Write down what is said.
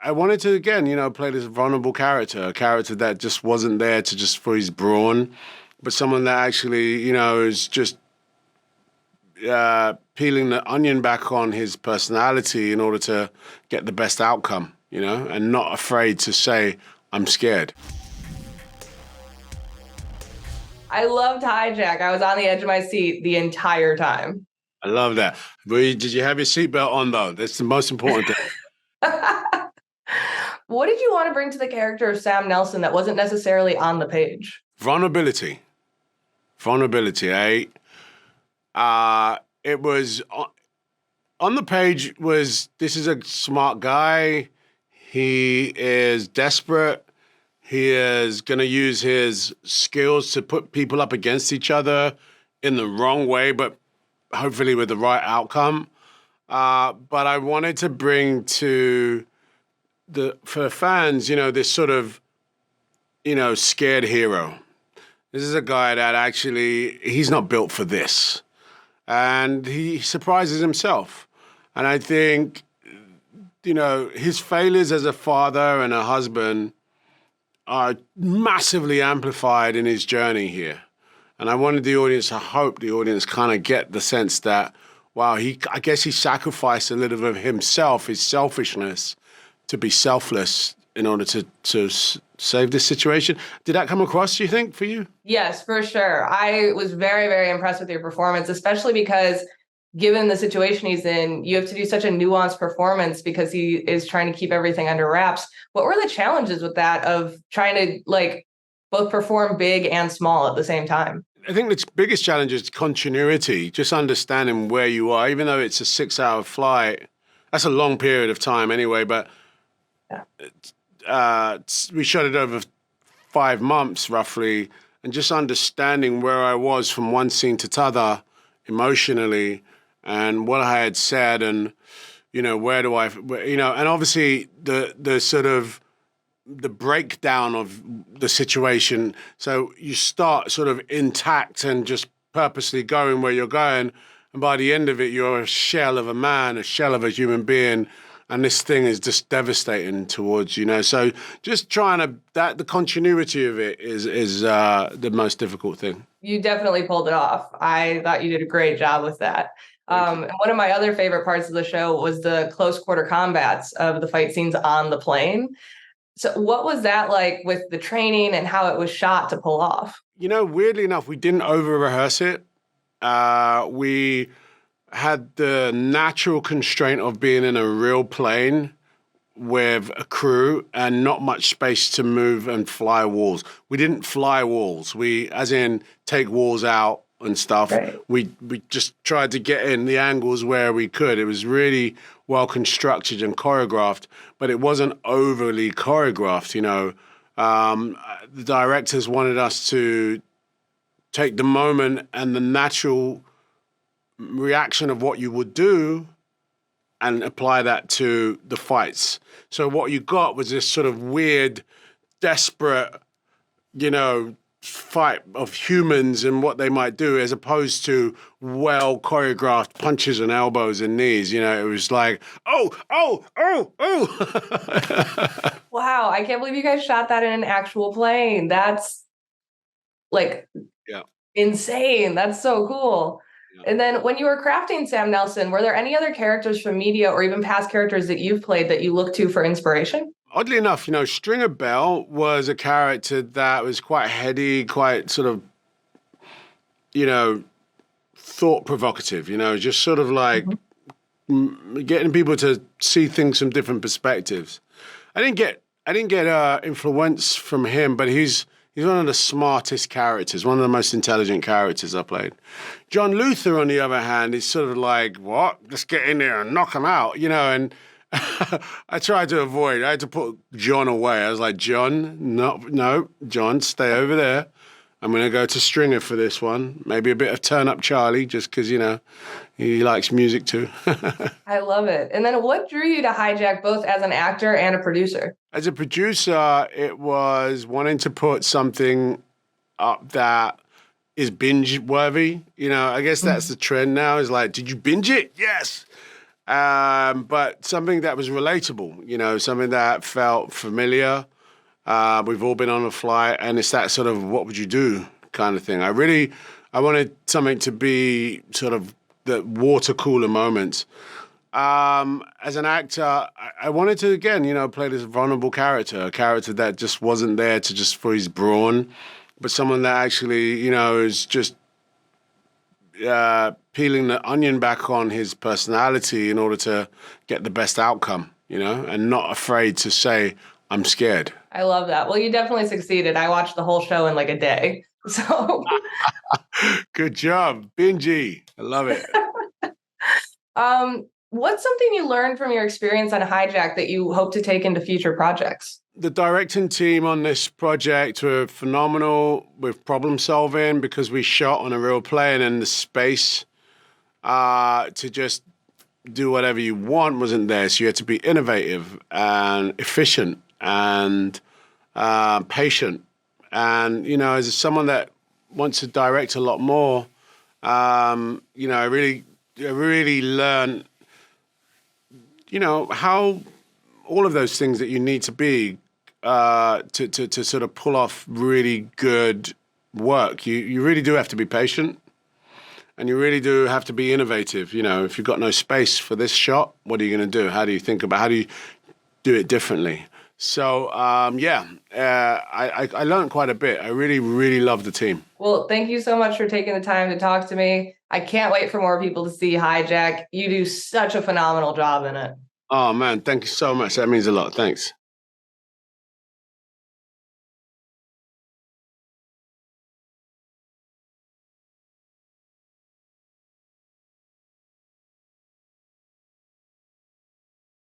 I wanted to again, play this vulnerable character, a character that just wasn't there to just for his brawn, but someone that actually, is just peeling the onion back on his personality in order to get the best outcome, and not afraid to say, I'm scared. I loved Hijack. I was on the edge of my seat the entire time. I love that. But did you have your seatbelt on, though? That's the most important thing. What did you want to bring to the character of Sam Nelson that wasn't necessarily on the page? Vulnerability. Vulnerability, eh? It was on the page was this is a smart guy. He is desperate. He is going to use his skills to put people up against each other in the wrong way, but hopefully with the right outcome. But I wanted to bring to for fans, this sort of, scared hero. This is a guy that actually, he's not built for this. And he surprises himself. And I think, his failures as a father and a husband are massively amplified in his journey here. And I wanted the audience, I hope the audience kind of get the sense that, wow, I guess he sacrificed a little bit of himself, his selfishness, to be selfless in order to save this situation. Did that come across, do you think, for you? Yes, for sure. I was very, very impressed with your performance, especially because given the situation he's in, you have to do such a nuanced performance because he is trying to keep everything under wraps. What were the challenges with that of trying to both perform big and small at the same time? I think the biggest challenge is continuity, just understanding where you are, even though it's a 6-hour flight. That's a long period of time anyway, but we shot it over 5 months roughly, and just understanding where I was from one scene to t'other emotionally and what I had said and, where do I, and obviously the sort of the breakdown of the situation. So you start sort of intact and just purposely going where you're going. And by the end of it, you're a shell of a man, a shell of a human being. And this thing is just devastating towards, So just trying the continuity of it is the most difficult thing. You definitely pulled it off. I thought you did a great job with that. And one of my other favorite parts of the show was the close quarter combats of the fight scenes on the plane. So what was that like with the training and how it was shot to pull off? Weirdly enough, we didn't over-rehearse it. We had the natural constraint of being in a real plane with a crew and not much space to move and fly walls. We didn't fly walls. We, as in, take walls out and stuff. Right. We just tried to get in the angles where we could. It was really well constructed and choreographed, but it wasn't overly choreographed, The directors wanted us to take the moment and the natural reaction of what you would do and apply that to the fights. So what you got was this sort of weird, desperate, fight of humans and what they might do as opposed to well choreographed punches and elbows and knees. It was like, oh. Wow, I can't believe you guys shot that in an actual plane. That's insane. That's so cool. Yeah. And then when you were crafting Sam Nelson, were there any other characters from media or even past characters that you've played that you look to for inspiration? Oddly enough, Stringer Bell was a character that was quite heady, quite sort of, thought provocative, just sort of like getting people to see things from different perspectives. I didn't get influence from him, but he's one of the smartest characters, one of the most intelligent characters I played. John Luther, on the other hand, is sort of like, what? Let's get in there and knock him out, and I tried to avoid. I had to put John away. I was like, John, no, John, stay over there. I'm going to go to Stringer for this one. Maybe a bit of Turn Up Charlie, just because, he likes music too. I love it. And then what drew you to Hijack both as an actor and a producer? As a producer, it was wanting to put something up that is binge-worthy. I guess that's the trend now is like, did you binge it? Yes. but something that was relatable, something that felt familiar. We've all been on a flight, and it's that sort of what would you do kind of thing. I wanted something to be sort of the water cooler moment. As an actor, I wanted to again, play this vulnerable character, a character that just wasn't there to just for his brawn, but someone that actually, is just peeling the onion back on his personality in order to get the best outcome, and not afraid to say, I'm scared. I love that. Well, you definitely succeeded. I watched the whole show in like a day. So Good job. Benji. I love it. What's something you learned from your experience on Hijack that you hope to take into future projects? The directing team on this project were phenomenal with problem solving because we shot on a real plane, and the space to just do whatever you want wasn't there. So you had to be innovative and efficient and patient. And, as someone that wants to direct a lot more, I really learned, how all of those things that you need to be to sort of pull off really good work. You really do have to be patient, and you really do have to be innovative. If you've got no space for this shot, what are you going to do? How do you do it differently? So, I learned quite a bit. I really, really love the team. Well, thank you so much for taking the time to talk to me. I can't wait for more people to see Hijack. You do such a phenomenal job in it. Oh, man, thank you so much. That means a lot. Thanks.